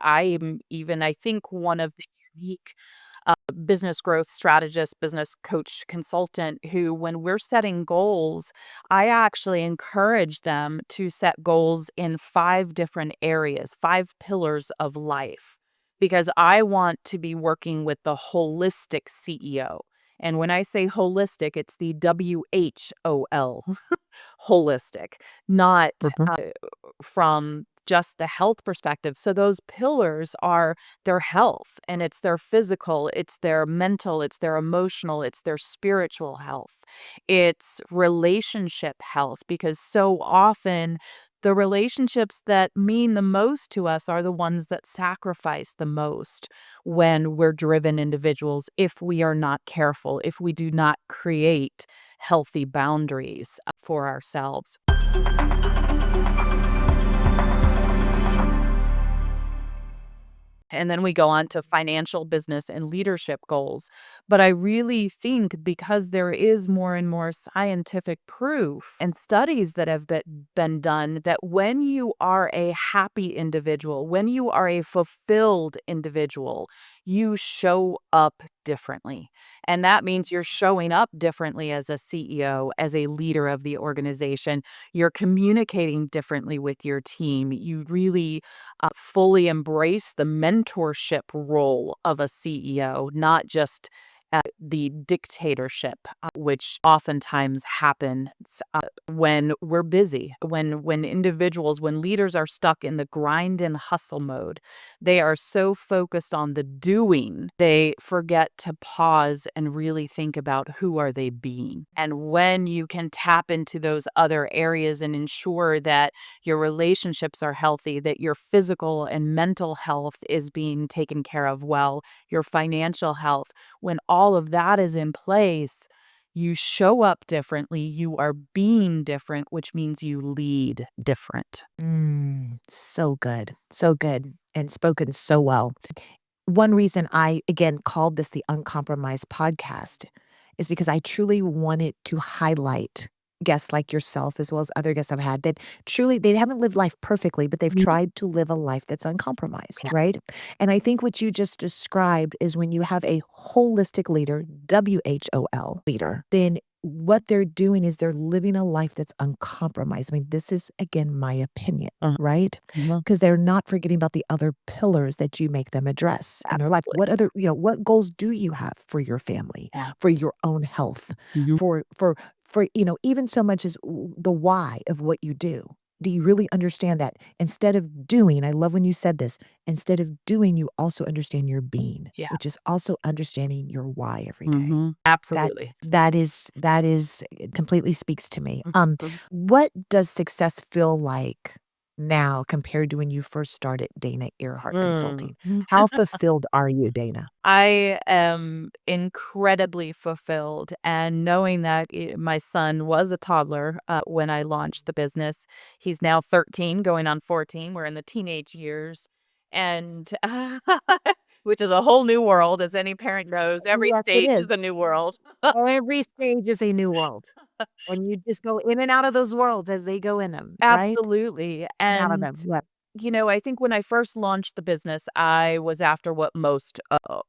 I am even, I think, one of the unique business growth strategist, business coach, consultant who, when we're setting goals, I actually encourage them to set goals in 5 different areas, 5 pillars of life, because I want to be working with the holistic CEO. And when I say holistic, it's the WHOL, holistic, not Mhm. from just the health perspective. So those pillars are their health, and it's their physical, it's their mental, it's their emotional, it's their spiritual health. It's relationship health, because so often the relationships that mean the most to us are the ones that sacrifice the most when we're driven individuals, if we are not careful, if we do not create healthy boundaries for ourselves. And then we go on to financial, business, and leadership goals. But I really think, because there is more and more scientific proof and studies that have been done, that when you are a happy individual, when you are a fulfilled individual, you show up differently. And that means you're showing up differently as a CEO, as a leader of the organization. You're communicating differently with your team. You really fully embrace the mentorship role of a CEO, not just the dictatorship, which oftentimes happens when we're busy, when individuals, when leaders are stuck in the grind and hustle mode. They are so focused on the doing, they forget to pause and really think about, who are they being. And when you can tap into those other areas and ensure that your relationships are healthy, that your physical and mental health is being taken care of well, your financial health, when all of that is in place, you show up differently, you are being different, which means you lead different. So good. So good. And spoken so well. One reason I, again, called this the Uncompromised podcast is because I truly wanted to highlight guests like yourself, as well as other guests I've had, that truly they haven't lived life perfectly, but they've Mhm. tried to live a life that's uncompromised, Yeah. right? And I think what you just described is, when you have a holistic leader, WHOL leader, then what they're doing is they're living a life that's uncompromised. I mean, this is, again, my opinion, Uh, right? mhm. Because they're not forgetting about the other pillars that you make them address in their life. Absolutely. What other, what goals do you have for your family, Yeah. for your own health, Mhm. for even so much as the why of what you do? Do you really understand that instead of doing, I love when you said this, instead of doing, you also understand your being, Yeah. which is also understanding your why every day. Mhm. That Absolutely. that is it completely speaks to me. Mhm. What does success feel like now compared to when you first started Dana Earhart Mm. Consulting? How fulfilled are you, Dana? I am incredibly fulfilled, and knowing that my son was a toddler when I launched the business. He's now 13, going on 14. We're in the teenage years, and which is a whole new world, as any parent knows. Every Yes, it stage is. is a new world. Oh, every stage is a new world. When you just go in and out of those worlds as they go in them, right? Absolutely. And out of And them. Yep. I think when I first launched the business, I was after what most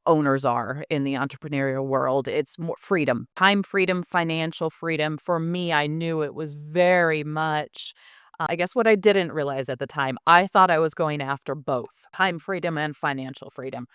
owners are in the entrepreneurial world. It's more freedom, time freedom, financial freedom. For me, I knew it was very much, I guess what I didn't realize at the time, I thought I was going after both time freedom and financial freedom.